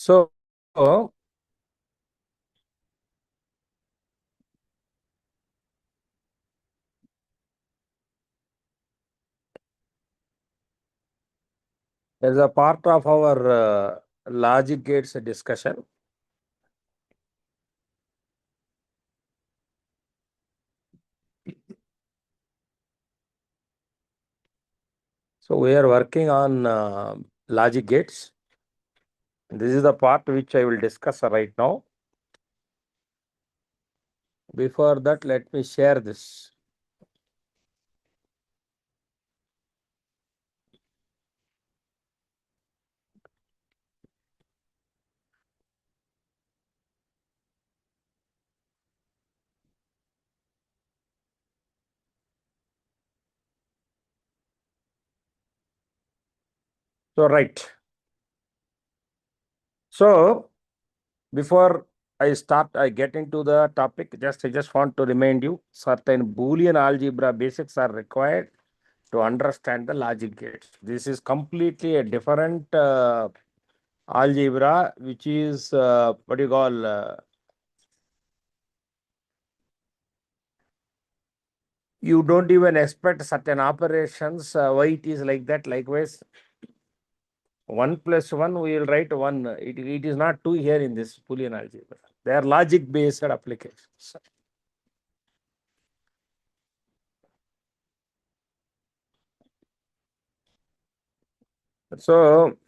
So, as a part of our logic gates discussion, so we are working on logic gates. This is the part which I will discuss right now. Before that, let me share this. So, right. So, before I get into the topic, I just want to remind you certain Boolean algebra basics are required to understand the logic gates. This is completely a different algebra, which is what you call you don't even expect certain operations, why it is like that. Likewise, 1 plus 1, we will write 1. It is not 2 here in this Boolean algebra. They are logic based applications. So,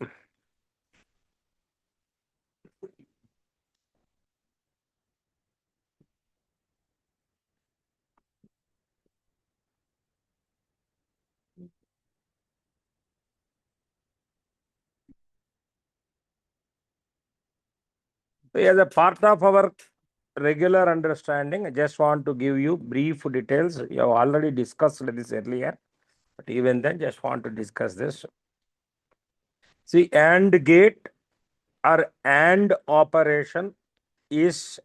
as a part of our regular understanding, I just want to give you brief details. You have already discussed this earlier, but even then, just want to discuss this. See, AND gate or AND operation is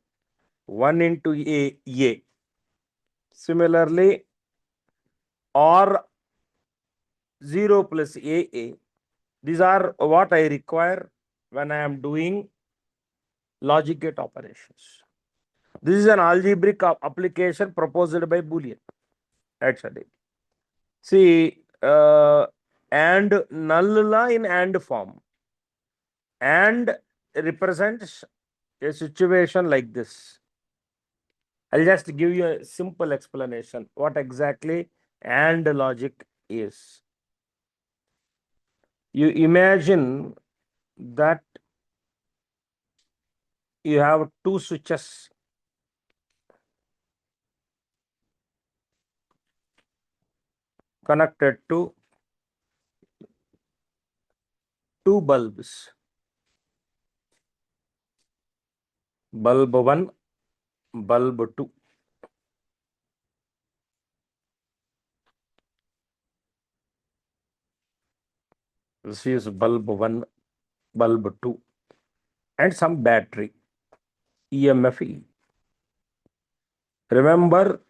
1 into A. Similarly, or 0 plus AA. These are what I require when I am doing logic gate operations. This is an algebraic application proposed by Boolean. Actually, see, and null in AND form. And represents a situation like this. I'll just give you a simple explanation what exactly AND logic is. You imagine that you have two switches connected to two bulbs. Bulb 1, bulb 2. This is bulb 1, bulb 2, and some battery, EMFE. Remember,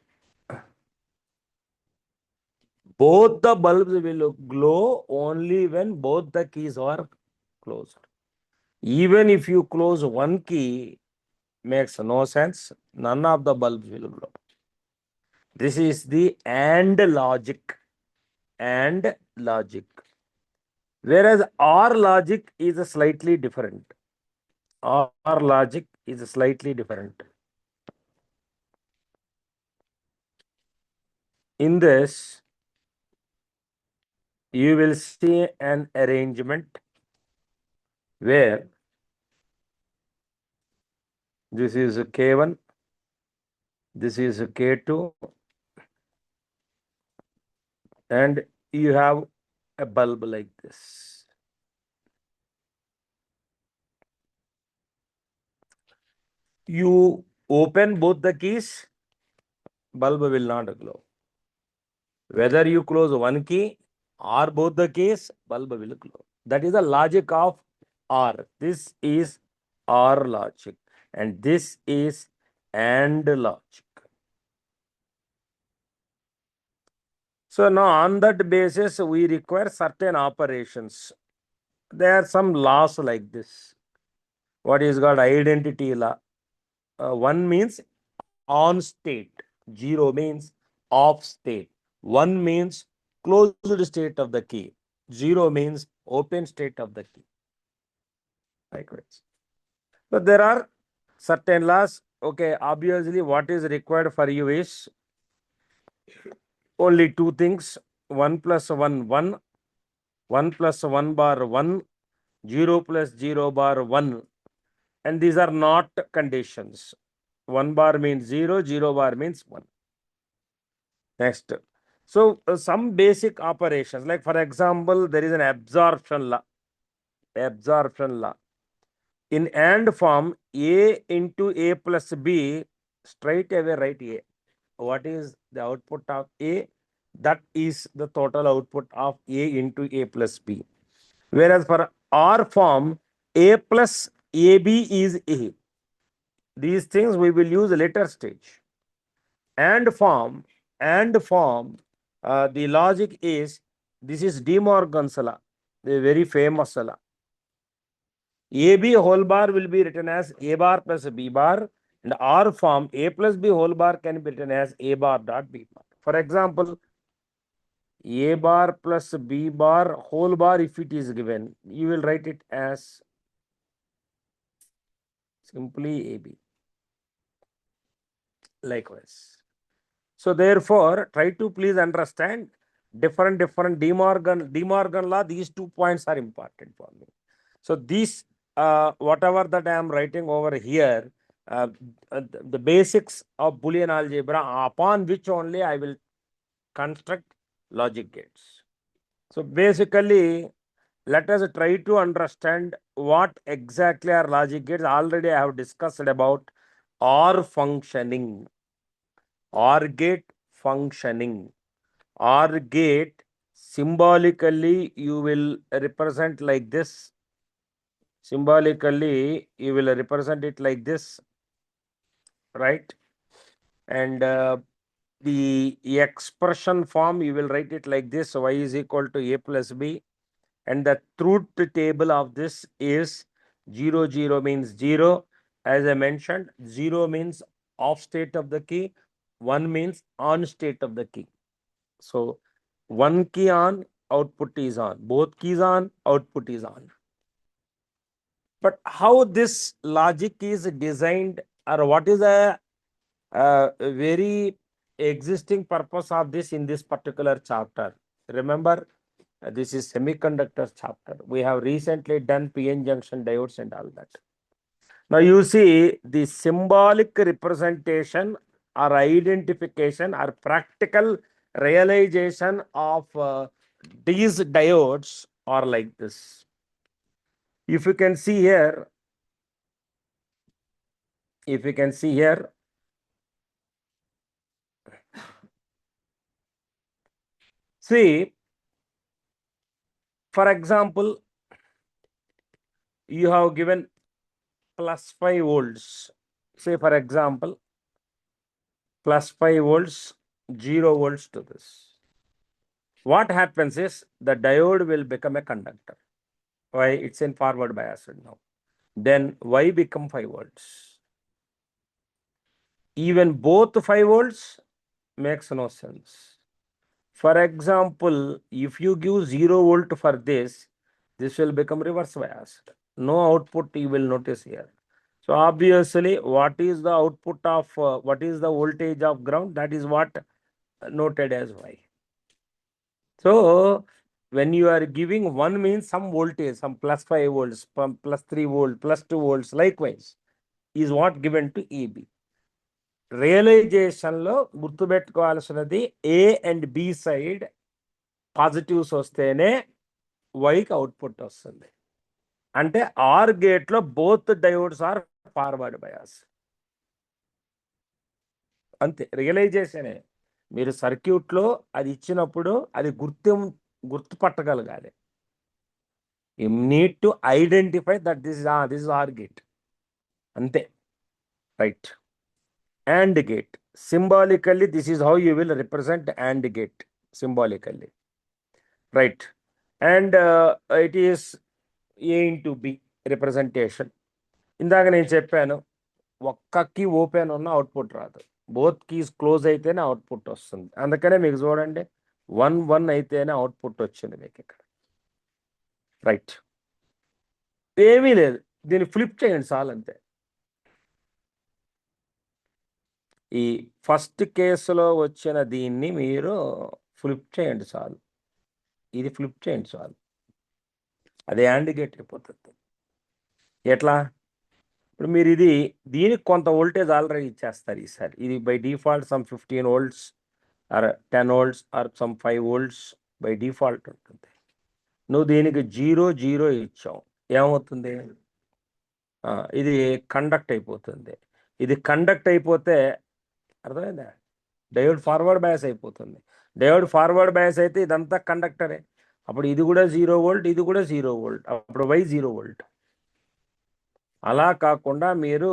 both the bulbs will glow only when both the keys are closed. Even if you close one key, makes no sense. None of the bulbs will glow. This is the AND logic. AND logic. Whereas OR logic is slightly different. OR logic is slightly different. In this, you will see an arrangement where this is K1, this is K2, and you have a bulb like this. You open both the keys, bulb will not glow. Whether you close one key or both the keys, bulb will glow. That is the logic of OR. This is OR logic, and this is AND logic. So now on that basis, we require certain operations. There are some laws like this. what is called identity law. 1 means on state, 0 means off state, 1 means closed state of the key, 0 means open state of the key. Likewise. So there are certain laws. Okay, obviously what is required for you is only two things: 1 plus 1, 1, 1 plus 1 bar 1, 0 plus 0 bar 1. And these are not conditions. 1 bar means 0, 0 bar means 1. Next. So some basic operations, like for example, there is an absorption law. Absorption law. In AND form, A into A plus B, straight away write A. What is the output of A? That is the total output of A into A plus B. Whereas for OR form, A plus AB is A. These things we will use later stage. AND form, the logic is, this is De Morgan's law, the very famous law. AB whole bar will be written as A bar plus B bar, and OR form A plus B whole bar can be written as A bar dot B bar. For example, A bar plus B bar whole bar, if it is given, you will write it as simply AB. Likewise. So therefore, try to please understand different De Morgan law. These 2 points are important for me. So these, whatever that I am writing over here, the basics of Boolean algebra, upon which only I will construct logic gates. So basically, let us try to understand what exactly are logic gates. Already I have discussed about OR functioning. OR gate functioning. OR gate, symbolically you will represent like this. Symbolically you will represent it like this, right? And the expression form you will write it like this: y is equal to A plus B. And the truth table of this is 0, 0 means 0. As I mentioned, 0 means off state of the key, 1 means on state of the key. So 1 key on, output is on. Both keys on, output is on. But how this logic is designed, or what is a very existing purpose of this in this particular chapter? Remember, this is semiconductor chapter. We have recently done PN junction diodes and all that. Now you see the symbolic representation or identification or practical realization of these diodes are like this. If you can see here, see, for example, you have given plus 5 volts. Say for example, plus 5 volts, 0 volts to this. What happens is the diode will become a conductor. Why? It's in forward bias now. Then Y become 5 volts. Even both 5 volts makes no sense. For example, if you give 0 volt for this will become reverse biased. No output you will notice here. So obviously, what is the output of, what is the voltage of ground? That is what noted as Y. So when you are giving 1 means some voltage, some plus 5 volts, plus 3 volts, plus 2 volts, likewise, is what given to EB. Realization లో గుర్తుపెట్టుకోవాల్సినది A and B side positives వస్తేనే వైకి output వస్తుంది. అంటే or gate లో both diodes are forward bias. అంతే, రియలైజేషనే. మీరు సర్క్యూట్ లో అది ఇచ్చినప్పుడు అది గుర్తుపట్టగలగాలి. You need to identify that this is or gate. అంతే, right. AND gate, symbolically this is how you will represent AND gate symbolically, right? And it is A into B representation. ఇందాక నేను చెప్పాను, ఒక్క కీ ఓపెన్ ఉన్న output రాదు, both keys close అయితేనే output వస్తుంది. అందుకనే మీకు చూడండి 1 1 అయితేనే అవుట్పుట్ వచ్చింది మీకు ఇక్కడ. రైట్, ఏమీ లేదు, దీన్ని ఫ్లిప్ చేయండి చాలు అంతే. ఈ ఫస్ట్ కేసులో వచ్చిన దీన్ని మీరు ఫ్లిప్ చేయండి చాలు, ఇది ఫ్లిప్ చేయండి చాలు, అదే యాండ్ గేట్ అయిపోతుంది. ఎట్లా? ఇప్పుడు మీరు దీనికి కొంత వోల్టేజ్ ఆల్రెడీ ఇచ్చేస్తారు ఈసారి. ఇది by default some 15 volts or 10 volts or some 5 volts by default ఉంటుంది. నువ్వు దీనికి 0 0 ఇచ్చావు, ఏమవుతుంది? ఇది కండక్ట్ అయిపోతుంది. ఇది కండక్ట్ అయిపోతే అర్థమైందా? డయోడ్ ఫార్వర్డ్ బయాస్ అయిపోతుంది. డయోడ్ ఫార్వర్డ్ బయాస్ అయితే ఇదంతా కండక్టరే. అప్పుడు ఇది కూడా 0 volt, ఇది కూడా 0 volt, అప్పుడు వై 0 volt. అలా కాకుండా మీరు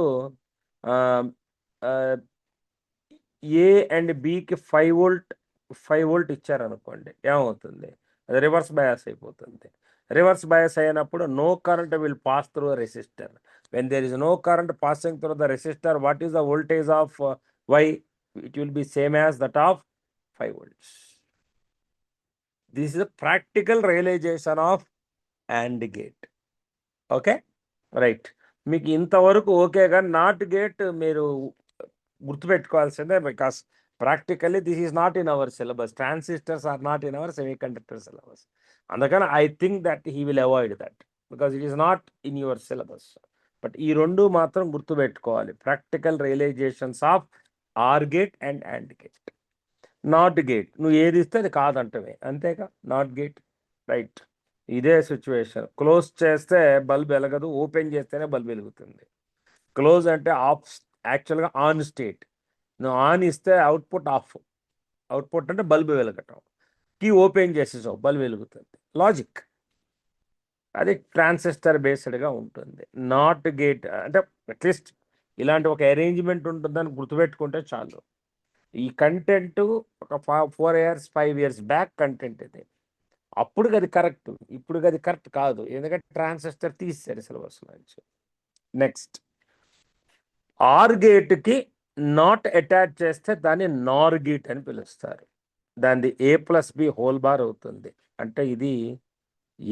ఏ అండ్ బికి 5 volt ఇచ్చారనుకోండి, ఏమవుతుంది? అది రివర్స్ బయాస్ అయిపోతుంది. రివర్స్ బయాస్ అయినప్పుడు no current will pass through resistor. When there is no current passing through the resistor, what is the voltage of Y? It will be same as that of 5 volts. This is a practical realization of AND gate. Okay, right. మీకు ఇంతవరకు ఓకేగా? Not gate మీరు గుర్తుపెట్టుకోవాల్సిందే, because practically this is not in our syllabus. Transistors are not in our semiconductor syllabus. అందుకని I think that he will avoid that because it is not in your syllabus. But ఈ రెండు మాత్రం గుర్తుపెట్టుకోవాలి, practical realizations of or gate and and gate. Not gate నువ్వు ఏది ఇస్తే అది కాదంటవే, అంతేగా? Not gate, right. ఇదే సిచ్యువేషన్. క్లోజ్ చేస్తే బల్బ్ వెలగదు, ఓపెన్ చేస్తేనే బల్బ్ వెలుగుతుంది. క్లోజ్ అంటే ఆఫ్, యాక్చువల్గా ఆన్ స్టేట్. నువ్వు ఆన్ ఇస్తే అవుట్పుట్ ఆఫ్, అవుట్పుట్ అంటే బల్బ్ వెలగటం. కీ ఓపెన్ చేసేసావు, బల్బ్ వెలుగుతుంది. లాజిక్ అది ట్రాన్సిస్టర్ బేస్డ్గా ఉంటుంది. నాట్ గేట్ అంటే అట్లీస్ట్ ఇలాంటి ఒక అరేంజ్మెంట్ ఉంటుందని గుర్తుపెట్టుకుంటే చాలు. ఈ కంటెంట్ ఒక 4 years 5 years బ్యాక్ కంటెంట్ ఇది. అప్పుడు అది కరెక్ట్, ఇప్పుడు అది కరెక్ట్ కాదు, ఎందుకంటే ట్రాన్సిస్టర్ తీసేశారు సిలబస్ నుంచి. నెక్స్ట్, ఆర్ గేట్కి నాట్ అటాచ్ చేస్తే దాన్ని నార్ గేట్ అని పిలుస్తారు. దాన్ని A+B² అవుతుంది. అంటే ఇది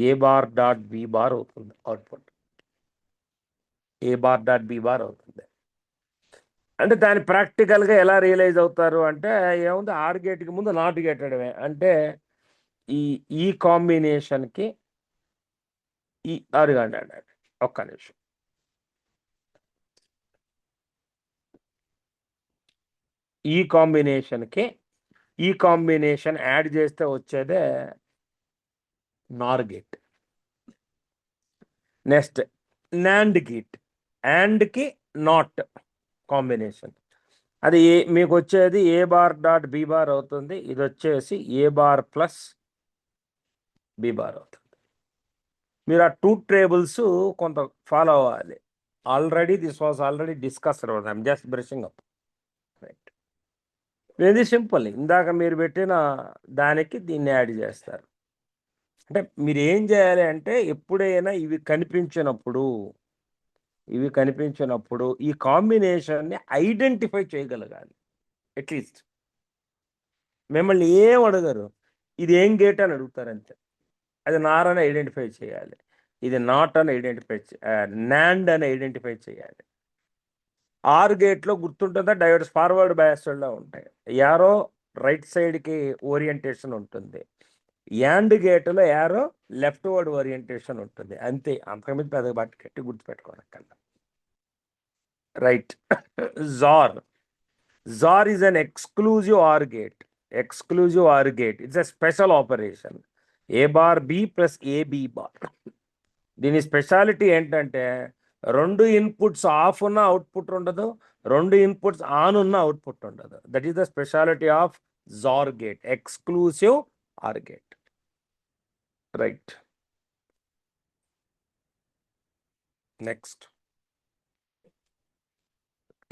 A⁻.B అవుతుంది, అవుట్పుట్ A⁻.B అవుతుంది. అంటే దాన్ని ప్రాక్టికల్గా ఎలా రియలైజ్ అవుతారు అంటే, ఏముంది, ఆర్ గేట్కి ముందు నాట్ గేట్ అడమే. అంటే ఈ కాంబినేషన్కి అడగండి, ఒక్క నిమిషం. ఈ కాంబినేషన్ యాడ్ చేస్తే వచ్చేదే nor gate. Next nand gate, యాండ్కి నాట్ కాంబినేషన్, అది మీకు వచ్చేది A⁻.B అవుతుంది. ఇది వచ్చేసి A⁻+B అవుతుంది. మీరు ఆ 2 tables కొంత ఫాలో అవ్వాలి. Already this was already discussed, I'm just brushing up. Right, very simple. ఇందాక మీరు పెట్టిన దానికి దీన్ని యాడ్ చేస్తారు. అంటే మీరు ఏం చేయాలి అంటే, ఎప్పుడైనా ఇవి కనిపించినప్పుడు ఈ కాంబినేషన్ని ఐడెంటిఫై చేయగలగాలి. అట్లీస్ట్ మిమ్మల్ని ఏం అడగరు, ఇది ఏం గేట్ అని అడుగుతారు అంతే. అది నార్ అని ఐడెంటిఫై చేయాలి, ఇది నాట్ అని ఐడెంటిఫై నాండ్ అని ఐడెంటిఫై చేయాలి. ఆర్ గేట్లో గుర్తుంటుందా, డయోడ్స్ ఫార్వర్డ్ బయాస్డ్లో ఉంటాయి, యారో రైట్ సైడ్కి ఓరియంటేషన్ ఉంటుంది. యాండ్ గేట్లో యారో లెఫ్ట్ వర్డ్ ఓరియంటేషన్ ఉంటుంది, అంతే. అంతకుమించి పెద్ద బట్టి కట్టి గుర్తుపెట్టుకోనక్కర్లా. Right. ZOR is an exclusive OR gate. It's a special operation. A⁻B plus AB bar. దీని స్పెషాలిటీ ఏంటంటే, 2 ఇన్పుట్స్ ఆఫ్ ఉన్న అవుట్పుట్ ఉండదు, 2 ఇన్పుట్స్ ఆన్ ఉన్న అవుట్పుట్ ఉండదు. That is the speciality of ZOR gate, exclusive OR gate. Right, next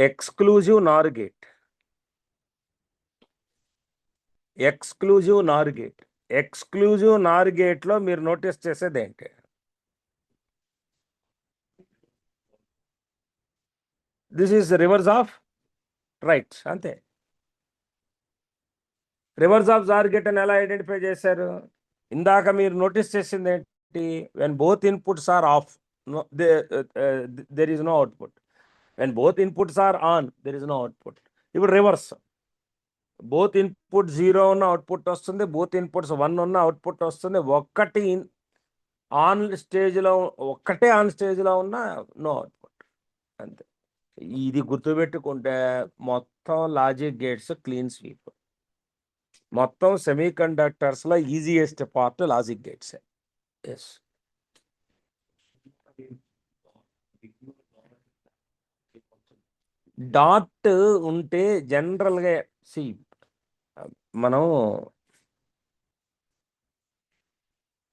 exclusive NOR gate. Exclusive NOR గేట్లో మీరు notice చేసేది ఏంటి? This is reverse of right, అంతే. రివర్స్ ఆఫ్ జార్ గేట్ అని ఎలా ఐడెంటిఫై చేశారు? ఇందాక మీరు నోటీస్ చేసింది ఏంటి? When both inputs are off, there is no output. When both inputs are on, there is no output. ఇప్పుడు రివర్స్, బోత్ ఇన్పుట్ 0 ఉన్న అవుట్పుట్ వస్తుంది, బోత్ ఇన్పుట్స్ 1 ఉన్న అవుట్పుట్ వస్తుంది. ఒక్కటే ఆన్ స్టేజ్లో ఉన్న నో అవుట్పుట్, అంతే. ఇది గుర్తుపెట్టుకుంటే మొత్తం లాజిక్ గేట్స్ క్లీన్ స్వీప్. మొత్తం సెమీ కండక్టర్స్లో easiest part logic gates. Yes, dot ఉంటే జనరల్గా సి మనం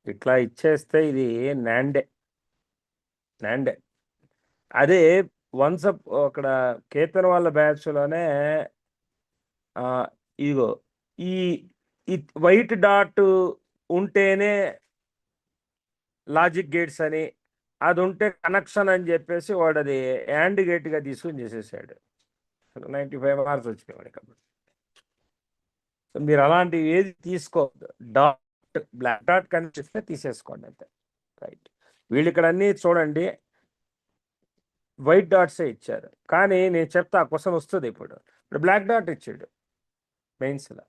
ఇట్లా ఇచ్చేస్తే ఇది నాండే. అదే వన్స్ అక్కడ కేతన్ వాళ్ళ బ్యాచ్లోనే ఇదిగో ఈ వైట్ డాట్ ఉంటేనే లాజిక్ గేట్స్ అని, అది ఉంటే కనెక్షన్ అని చెప్పేసి వాడు అది యాండ్ గేట్గా తీసుకుని చేసేసాడు. 95 మార్క్స్ వచ్చినాయి వాడికి. అప్పుడు మీరు అలాంటివి ఏది తీసుకోవద్దు. డాట్, బ్లాక్ డాట్ కనిపిస్తే తీసేసుకోండి, అంతే. రైట్. వీళ్ళు ఇక్కడ అన్నీ చూడండి వైట్ డాట్సే ఇచ్చారు, కానీ నేను చెప్తా క్వశ్చన్ వస్తుంది. ఇప్పుడు బ్లాక్ డాట్ ఇచ్చాడు మెయిన్స్లో.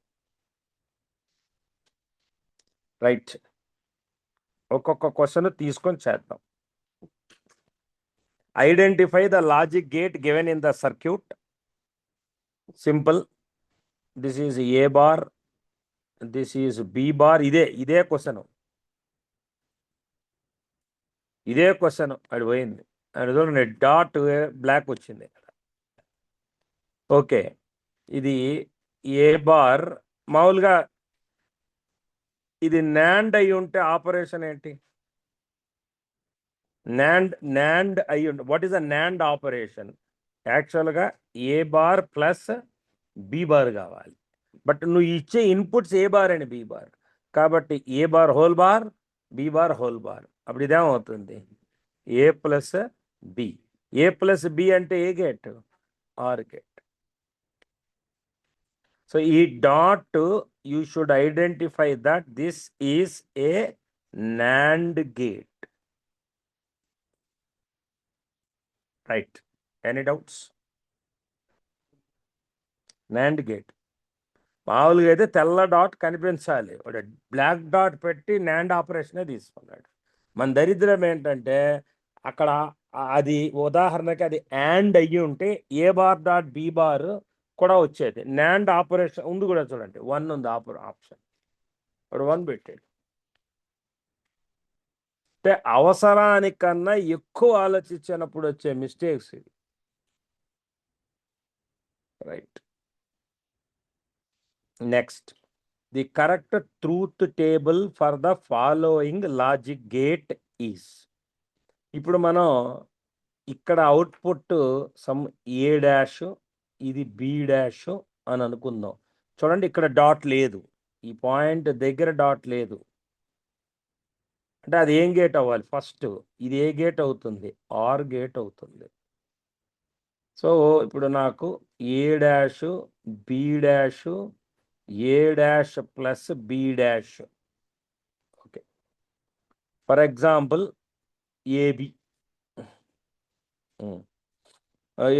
రైట్, ఒక్కొక్క క్వశ్చన్ తీసుకొని చేద్దాం. Identify the logic gate given in the circuit. Simple. This is A bar, this is B bar. ఇదే క్వశ్చన్ అది పోయింది. అది చూడండి, డాట్ బ్లాక్ వచ్చింది. ఓకే, ఇది ఏ బార్. మామూలుగా ఇది నాండ్ అయి ఉంటే ఆపరేషన్ ఏంటి? నాండ్ అయి ఉంటే what is a nand operation? యాక్చువల్గా A bar plus B bar కావాలి. బట్ నువ్వు ఇచ్చే inputs A bar and B bar, కాబట్టి A bar whole bar, B bar whole bar. అప్పుడు ఇదేమవుతుంది? A plus B. A plus B అంటే ఏ gate? Or gate. So ఈ dot you should identify that this is a nand gate. Right, any doubts? Nand gate మామూలుగా అయితే తెల్ల dot కనిపించాలి, వాడు బ్లాక్ డాట్ పెట్టి నాండ్ ఆపరేషనే తీసుకున్నాడు. మన దరిద్రం ఏంటంటే అక్కడ అది ఉదాహరణకి అది యాండ్ అయ్యి ఉంటే ఏ బార్ డాట్ బి బార్ కూడా వచ్చేది. నాండ్ ఆపరేషన్ ఉంది కూడా, చూడండి 1 ఉంది ఆప్షన్, వాడు 1 పెట్టాడు. అంటే అవసరానికన్నా ఎక్కువ ఆలోచించినప్పుడు వచ్చే మిస్టేక్స్ ఇది. Right, next, the correct truth table for the following logic gate is. ఇప్పుడు మనం ఇక్కడ అవుట్పుట్ సమ్ ఏ డాష్, ఇది బి డాష్ అని అనుకుందాం. చూడండి, ఇక్కడ డాట్ లేదు, ఈ పాయింట్ దగ్గర డాట్ లేదు. అంటే అది ఏం గేట్ అవ్వాలి? ఫస్ట్ ఇది ఏ గేట్ అవుతుంది? ఆర్ గేట్ అవుతుంది. సో ఇప్పుడు నాకు A dash, B dash, A dash plus B dash. Okay, for example AB.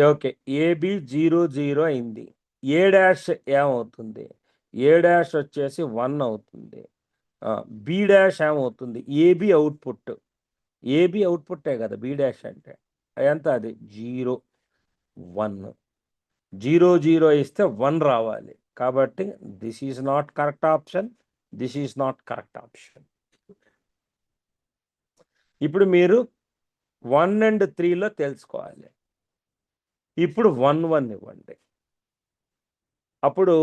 Okay, AB 0 0 అయింది. ఏ డాష్ ఏమవుతుంది? ఏ డాష్ వచ్చేసి 1 అవుతుంది. బి డాష్ ఏమవుతుంది? ఏబి అవుట్పుట్టే కదా బి డాష్ అంటే. ఎంత అది? 0 1. 0 0 ఇస్తే 1 రావాలి. కాబట్టి this is not correct option, this is not correct option. ఇప్పుడు మీరు 1 and 3లో తెలుసుకోవాలి. ఇప్పుడు 1 1 ఇవ్వండి, అప్పుడు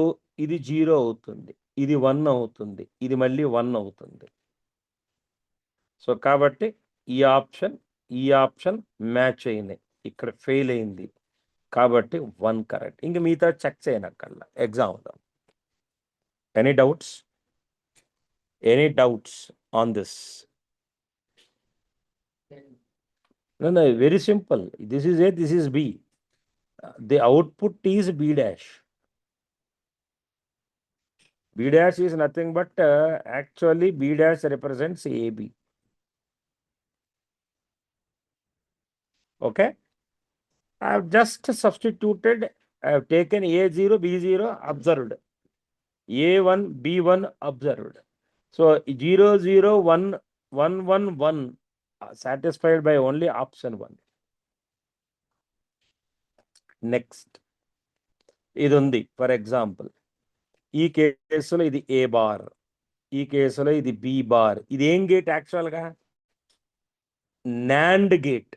ఇది 0 అవుతుంది, ఇది 1 అవుతుంది, ఇది మళ్ళీ 1 అవుతుంది. సో కాబట్టి ఈ ఆప్షన్ మ్యాచ్ అయినాయి, ఇక్కడ ఫెయిల్ అయింది. కాబట్టి 1 కరెక్ట్. ఇంక మిగతా చెక్ చేయనక్కర్లా. ఎగ్జామ్ అవుతాం. Any doubts on this? No, very simple. This is A, this is B. The output is B dash. B dash is nothing but actually B dash represents AB. Okay. I have just substituted, I have taken A0, B0 observed. A1, B1 observed. So 0, 0, 1, 1, 1, 1 satisfied by only option 1. Next ఇది ఉంది. For example ఈ కేసులో ఇది ఏ bar, ఈ కేసులో ఇది B bar. ఇది ఏం గేట్ యాక్చువల్గా? Nand gate,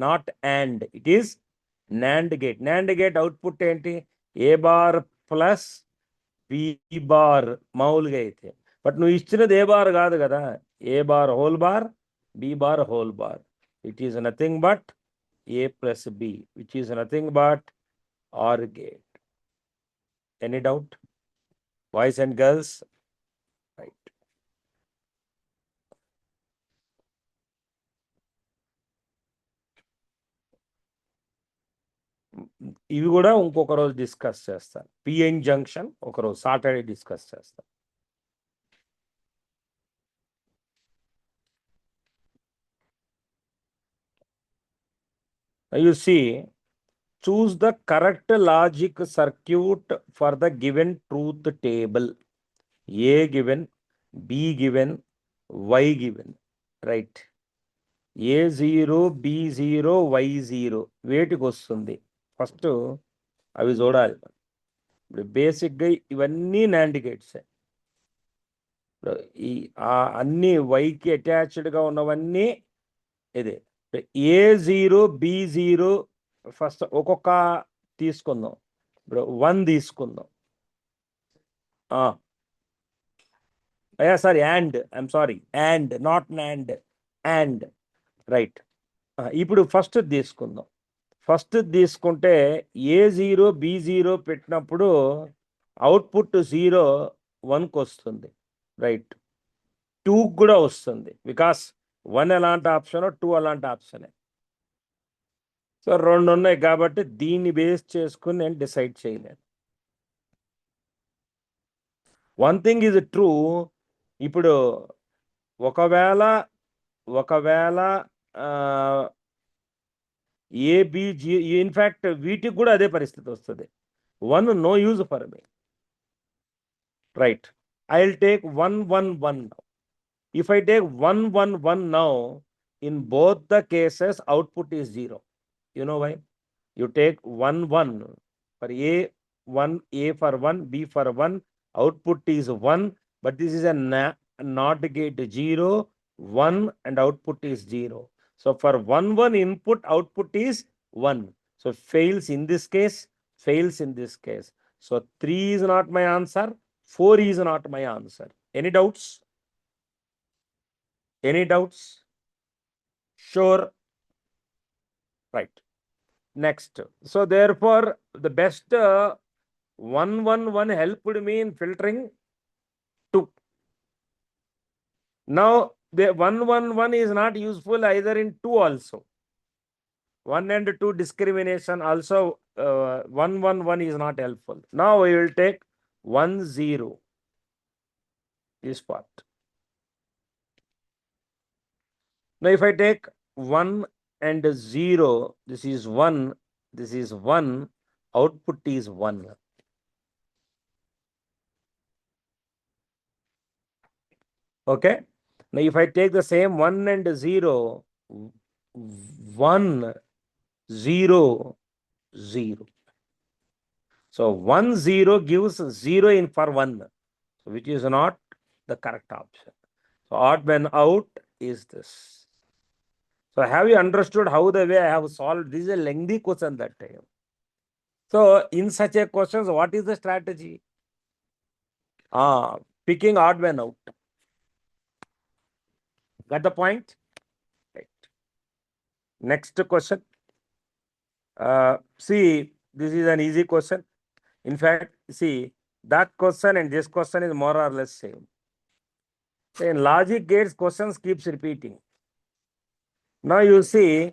not and. It is nand gate. Nand gate output ఏంటి? A bar plus B bar మామూలుగా అయితే. బట్ నువ్వు ఇచ్చినది ఏ బార్ కాదు కదా. A bar whole bar, B bar whole bar. It is nothing but A plus B, which is nothing but OR gate. Any doubt? Boys and girls? Right. ఇవి కూడా ఇంకొక రోజు డిస్కస్ చేస్తాను. PN junction ఒకరోజు Saturday discuss చేస్తాను. You see, choose the correct logic circuit for the given truth table. A given, B given, Y given. Right. A0, B0, Y0 వేటికి వస్తుంది? First అవి చూడాలి. ఇప్పుడు బేసిక్గా ఇవన్నీ నాండ్ గేట్స్. ఈ అన్ని వైకి అటాచ్డ్గా ఉన్నవన్నీ ఇదే. A0, B0 ఫస్ట్ ఒక్కొక్క తీసుకుందాం. ఇప్పుడు 1 తీసుకుందాం. Sorry, and, I'm sorry, and not NAND, and. Right. ఇప్పుడు ఫస్ట్ తీసుకుందాం. ఫస్ట్ తీసుకుంటే A0, B0 పెట్టినప్పుడు అవుట్పుట్ 0, 1కి వస్తుంది. రైట్. 2కి కూడా వస్తుంది. బికాస్ 1 ఎలాంటి ఆప్షన్, 2 అలాంటి ఆప్షనే. సో 2 ఉన్నాయి కాబట్టి దీన్ని బేస్ చేసుకుని నేను డిసైడ్ చేయలేను. One thing is true. ఇప్పుడు ఒకవేళ ఏబిజి, ఇన్ఫ్యాక్ట్ వీటికి కూడా అదే పరిస్థితి వస్తుంది. 1 no use for me. Right. I will take 1, 1, 1 now. If I take 1, 1, 1 now, in both the cases output is 0. You know why? You take 1, 1 for A, 1, A for 1, B for 1, output is 1, but this is a NOT gate 0, 1 and output is 0. So for 1, 1 input, output is 1. So fails in this case, fails in this case. So 3 is not my answer, 4 is not my answer. Any doubts? Any doubts? Sure. Right. Next. So therefore, the best 1, 1, 1 helped me in filtering 2. Now, the 1, 1, 1 is not useful either in 2 also. 1 and 2 discrimination also, 1, 1, 1 is not helpful. Now we will take 1, 0. This part. Now if I take 1 and 0, this is 1, this is 1, output is 1. Okay. Now if I take the same 1 and 0, 1, 0, 0. So 1, 0 gives 0 in for 1, which is not the correct option. So odd man out is this. So have you understood how the way I have solved? This is a lengthy question that time. So in such a questions, what is the strategy? Picking odd man out. Got the point? Right. Next question. See, this is an easy question. In fact, see, that question and this question is more or less same. So in logic gates, questions keeps repeating. Now you see,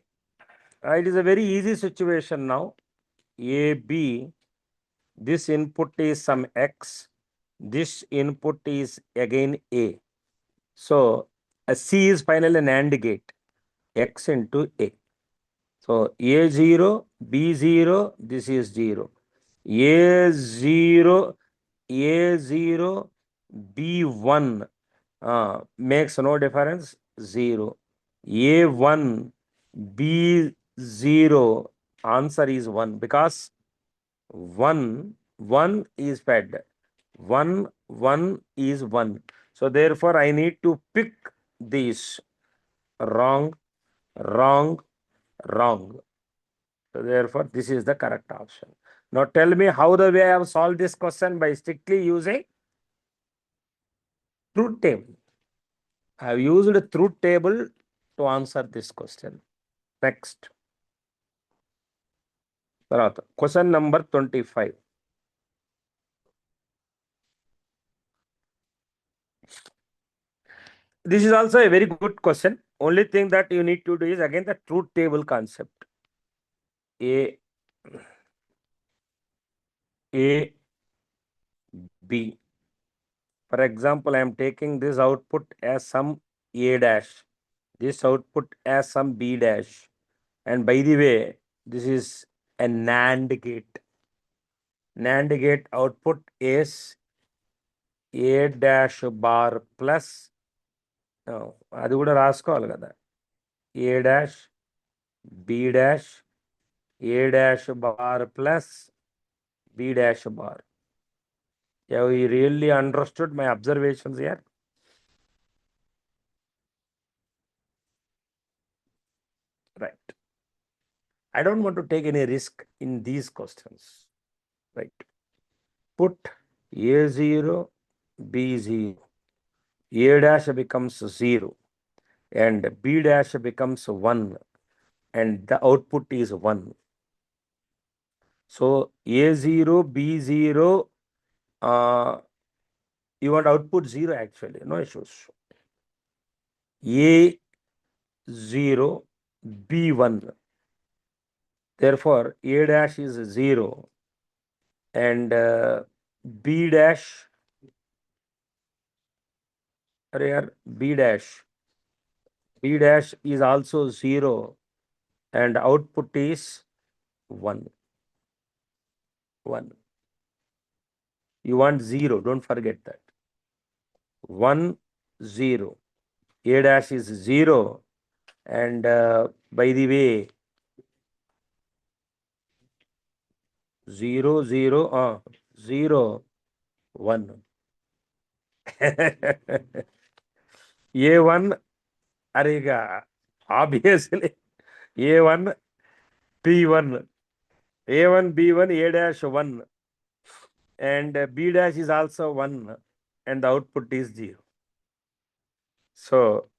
it is a very easy situation now. AB, this input is some X, this input is again A. So a C is finally an AND gate, X into A. So A0, B0, this is 0. A0, A0, B1 makes no difference, 0. A1, B0, answer is 1 because 1 is fed. 1 is 1. So therefore I need to pick these wrong, wrong, wrong. So therefore this is the correct option. Now tell me how the way I have solved this question by strictly using truth table. I have used a truth table to answer this question. Next. Question number 25. This is also a very good question. Only thing that you need to do is again the truth table concept. A, B. For example, I am taking this output as some A dash, this output as some B dash. And by the way, this is a NAND gate. NAND gate output is A dash bar plus, అది కూడా రాసుకోవాలి కదా, A dash, B dash, A dash bar plus B dash bar. Have you really understood my observations here? Right. I don't want to take any risk in these questions. Right. Put A0, B0. A dash becomes 0 and B dash becomes 1 and the output is 1. So A0, B0, you want output 0 actually, no issues. A0, B1. Therefore, A dash is 0 and B dash, B dash is also 0 and output is 1. You want 0, don't forget that. 1, 0. A dash is 0 and by the way, 0, 0, 0, 1. A1, Ariga, obviously, A1, P1, A1, B1, A dash 1, and B dash is also 1, and the output is 0. So,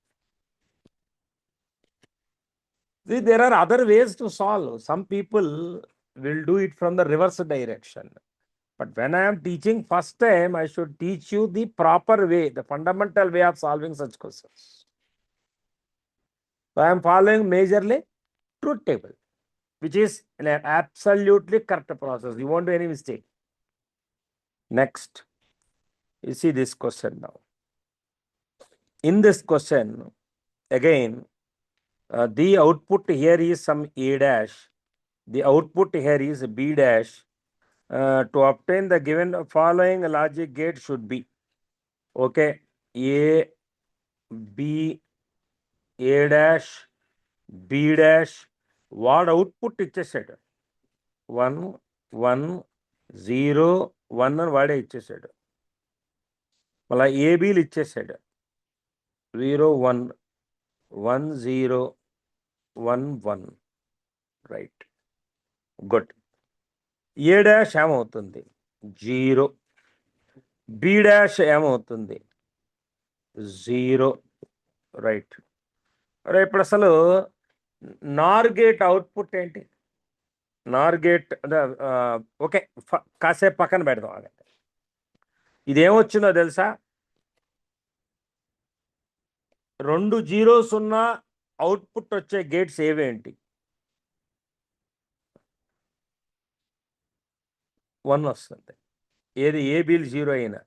see, there are other ways to solve. Some people will do it from the reverse direction. But when I am teaching first time, I should teach you the proper way, the fundamental way of solving such questions. So I am following majorly truth table, which is an absolutely correct process. You won't do any mistake. Next, you see this question now. In this question, again, the output here is some A dash. The output here is B dash. To obtain the given following logic gate should be, okay, A, B, A dash, B dash, what output ఇచ్చేసాడు 1, 1, 0, 1 అని వాడే ఇచ్చేసాడు. మళ్ళీ ఏబీలు ఇచ్చేసాడు 0, 1, 1, 0, 1, 1. Right, good. ఏ dash ఏమవుతుంది 0, B dash ఏమవుతుంది 0. Right. ఇప్పుడు అసలు నార్ గేట్ అవుట్పుట్ ఏంటి? నార్ గేట్ ఓకే, కాసేపు పక్కన పెడదాం. అదే ఇదేమొచ్చిందో తెలుసా, 2 జీరోస్ ఉన్న అవుట్పుట్ వచ్చే గేట్స్ ఏవేంటి? 1 వస్తుంది. ఏది ఏ బిల్ 0 అయినా.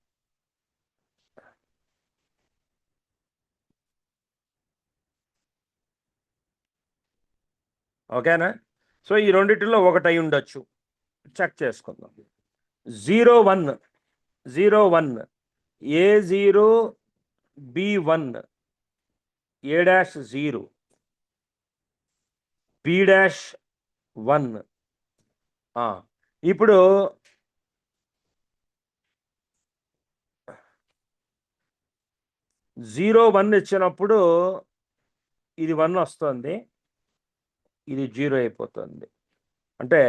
ఓకేనా? సో ఈ రెండిటిలో ఒకటి అయి ఉండొచ్చు. చెక్ చేసుకుందాం. 01 01 A0 B1 A-0 B-1. ఇప్పుడు 01 ఇచ్చినప్పుడు ఇది 1 వస్తుంది, ఇది 0 అయిపోతుంది. అంటే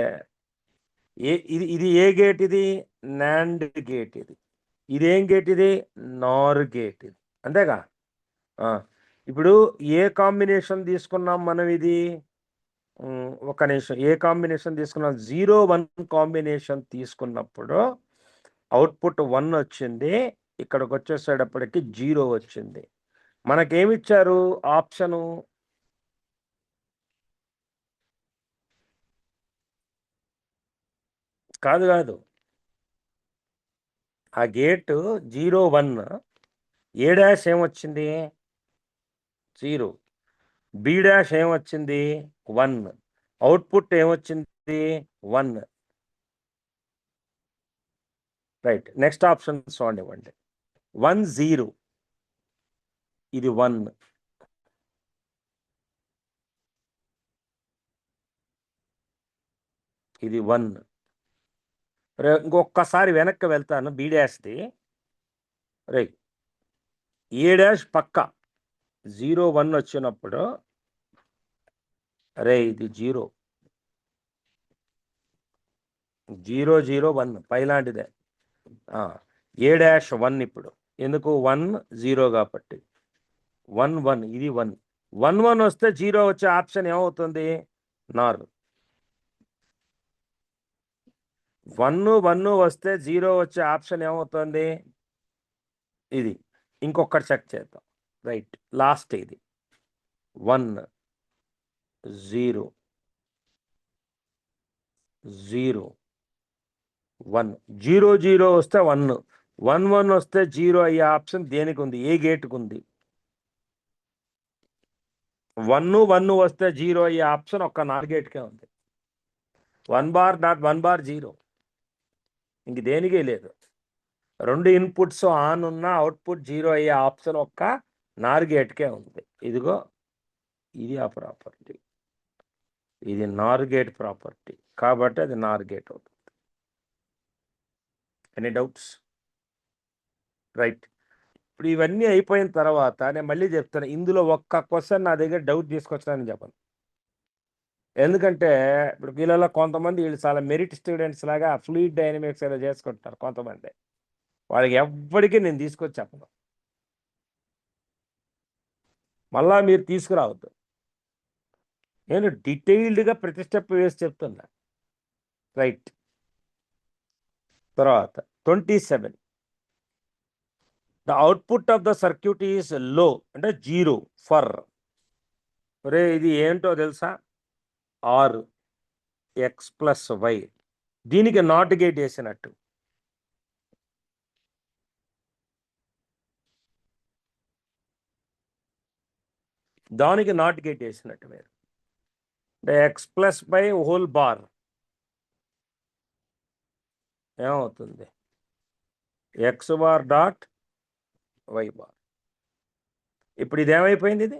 ఇది ఏ గేట్? ఇది నాండ్ గేట్. ఇది ఏం గేట్? ఇది నార్ గేట్. ఇది అంతేగా? ఇప్పుడు ఏ కాంబినేషన్ తీసుకున్నాం మనం? ఇది ఒక నిమిషం, ఏ కాంబినేషన్ తీసుకున్నాం? 01 కాంబినేషన్ తీసుకున్నప్పుడు అవుట్పుట్ 1 వచ్చింది, ఇక్కడికి వచ్చేసేటప్పటికి 0 వచ్చింది. మనకేమిచ్చారు ఆప్షను? కాదు, ఆ గేట్ 01 A' ఏమొచ్చింది? 0. B' ఏమొచ్చింది? 1. అవుట్పుట్ ఏమొచ్చింది? 1. రైట్. నెక్స్ట్ ఆప్షన్ చూడండి. 1 0 ఇది 1, ఇది 1. ఇంకొకసారి వెనక్కి వెళ్తాను. B'ది రైట్. A' పక్క 01 వచ్చినప్పుడు ఇది 0 0 0 1 పైలాంటిదే. A'1 ఇప్పుడు ఎందుకు? 1 0 కాబట్టి 1 1 ఇది 1 1 1 వస్తే 0 వచ్చే ఆప్షన్ ఏమవుతుంది? నార్. 1 1 వస్తే 0 వచ్చే ఆప్షన్ ఏమవుతుంది? ఇది. ఇంకొకటి చెక్ చేద్దాం. రైట్. లాస్ట్ ఇది 1 0 0 1 0 0 వస్తే 1 1 1 వస్తే 0 అయ్యే ఆప్షన్ దేనికి ఉంది? ఏ గేట్కి ఉంది? 1 1 వస్తే 0 అయ్యే ఆప్షన్ ఒక్క నార్ గేట్కే ఉంది. 1 బార్ నాట్ 1 బార్ 0, ఇంక దేనికే లేదు. 2 ఇన్పుట్స్ ఆన్ ఉన్న అవుట్పుట్ 0 అయ్యే ఆప్షన్ ఒక్క నార్ గేట్కే ఉంది. ఇదిగో ఇది ఆ ప్రాపర్టీ, ఇది నార్ గేట్ ప్రాపర్టీ కాబట్టి అది నార్ గేట్ అవుతుంది. Any doubts? రైట్. ఇప్పుడు ఇవన్నీ అయిపోయిన తర్వాత నేను మళ్ళీ చెప్తాను, ఇందులో ఒక్క క్వశ్చన్ నా దగ్గర డౌట్ తీసుకొచ్చానని చెప్పను. ఎందుకంటే ఇప్పుడు వీళ్ళలో కొంతమంది వీళ్ళు చాలా మెరిట్ స్టూడెంట్స్ లాగా ఫ్లూయిడ్ డైనమిక్స్ ఏదో చేసుకుంటారు కొంతమంది. వాళ్ళకి ఎవ్వడికి నేను తీసుకొచ్చి చెప్పను. మళ్ళా మీరు తీసుకురావద్దు. నేను డీటెయిల్డ్గా ప్రతి స్టెప్ వేసి చెప్తున్నా. రైట్. తర్వాత 27 the output of the circuit is low అంటే 0 ఫర్ ఇది ఏంటో తెలుసా? Or X plus Y. దీనికి నాట్ గేట్ వేసినట్టు. దానికి నాట్ గేట్ వేసినట్టు మీరు X plus Y whole bar ఏమవుతుంది? X bar dot Y bar. ఇప్పుడు ఇది ఏమైపోయింది? ఇది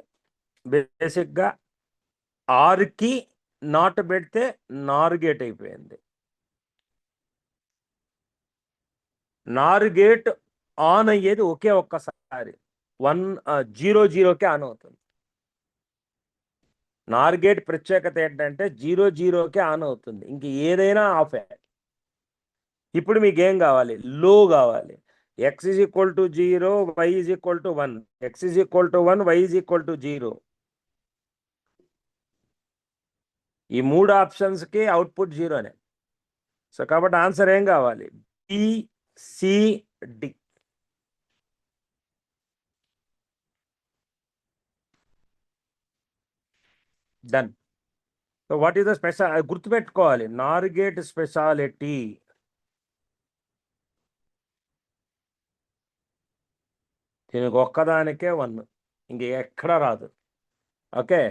బేసిక్గా ఆర్కి నాట్ పెడితే నార్ గేట్ అయిపోయింది. నార్ గేట్ ఆన్ అయ్యేది ఒకే ఒక్కసారి 0 0కే ఆన్ అవుతుంది. నార్ గేట్ ప్రత్యేకత ఏంటంటే 0 0కే ఆన్ అవుతుంది, ఇంక ఏదైనా ఆఫ్. ఇప్పుడు మీకు ఏం కావాలి? లో కావాలి. X is equal to 0, Y is equal to 1. X is equal to 1, Y is equal to 0. ఈ 3 ఆప్షన్స్కి అవుట్పుట్ 0నే. సో కాబట్టి ఆన్సర్ ఏం కావాలి? BCD. Done. So what is the special? గుర్తుపెట్టుకోవాలి, నార్ గేట్ స్పెషాలిటీ దీనికి ఒక్కదానికే 1, ఇంక ఎక్కడ రాదు. Okay,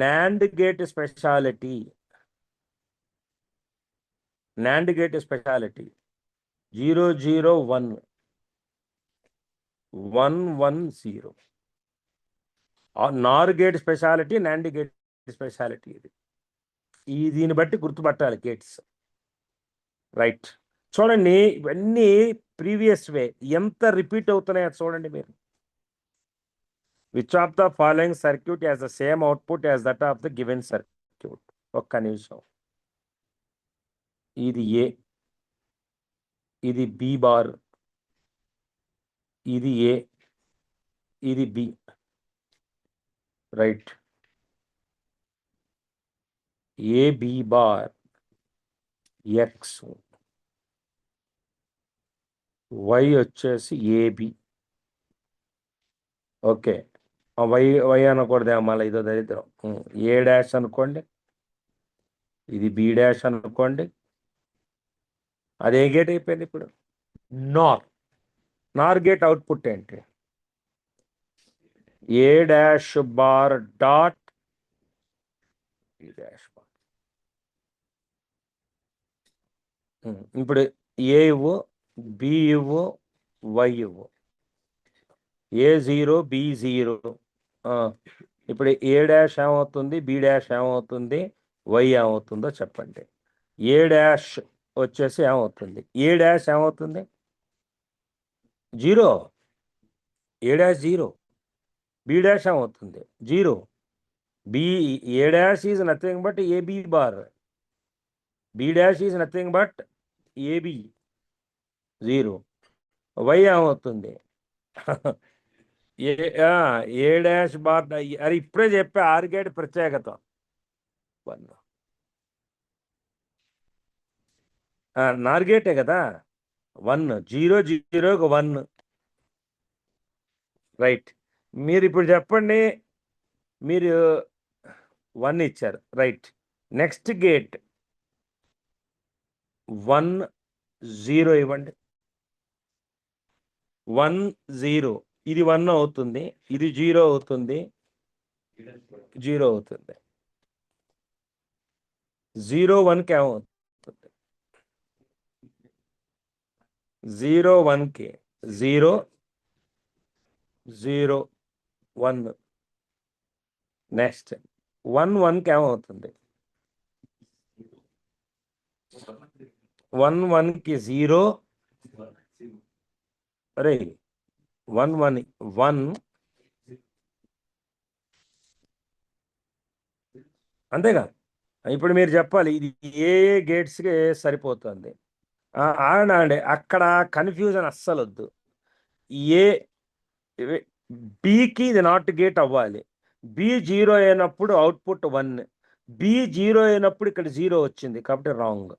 NAND gate speciality, NAND gate speciality 0 0 1 1 1 0. నార్ gate speciality, NAND gate speciality ఇది. దీన్ని బట్టి గుర్తుపట్టాలి గేట్స్. రైట్, చూడండి ఇవన్నీ ప్రీవియస్ వే ఎంత రిపీట్ అవుతున్నాయో చూడండి మీరు. Which of the following circuit has the same output as that of the given circuit. ఒక్క నిమిషం. ఇది ఏ, ఇది బి బార్, ఇది ఏ, ఇది B. Right, A B bar X, Y వచ్చేసి ఏబి. ఓకే, వై అనకూడదే మళ్ళీ, ఇదో దరిద్రం. ఏ డాష్ అనుకోండి, ఇది బి డాష్ అనుకోండి. అదే గేట్ అయిపోయింది ఇప్పుడు. నార్ గేట్ అవుట్పుట్ ఏంటి? A dash bar dot B dash bar. ఇప్పుడు ఏ ఇవ్వు, బి ఇవ్వు, వై ఇవ్వు. A 0 B 0. ఇప్పుడు ఏ డాష్ ఏమవుతుంది, బి డాష్ ఏమవుతుంది, వై ఏమవుతుందో చెప్పండి. ఏ డాష్ వచ్చేసి ఏమవుతుంది, ఏ డాష్ ఏమవుతుంది 0, ఏ డాష్ 0, బి డాష్ ఏమవుతుంది 0. B, A dash is nothing but AB bar, B dash is nothing but AB 0. Y ఏమవుతుంది ఏ డాష్ బార్. అది ఇప్పుడే చెప్పే ఆర్ గేట్ ప్రత్యేకత 1. నార్ గేటే కదా 1, 0 0 1. రైట్, మీరు ఇప్పుడు చెప్పండి. మీరు 1 ఇచ్చారు. రైట్, నెక్స్ట్ గేట్ 1 0 ఇవ్వండి. 1 0, ఇది 1 అవుతుంది, ఇది 0 అవుతుంది, 0 అవుతుంది. 0 1కి ఏమవుతుంది, 0 1కి 0 0 1. నెక్స్ట్ 1 1కి ఏమవుతుంది, 1 1కి 0. అరే 1 1 1, అంతేగా. ఇప్పుడు మీరు చెప్పాలి ఇది ఏ గేట్స్కి సరిపోతుంది. ఆడండి, అక్కడ కన్ఫ్యూజన్ అస్సలు వద్దు. ఏ బికి ఇది నాట్ గేట్ అవ్వాలి. బి 0 అయినప్పుడు అవుట్పుట్ 1, బి 0 అయినప్పుడు ఇక్కడ 0 వచ్చింది కాబట్టి రాంగ్.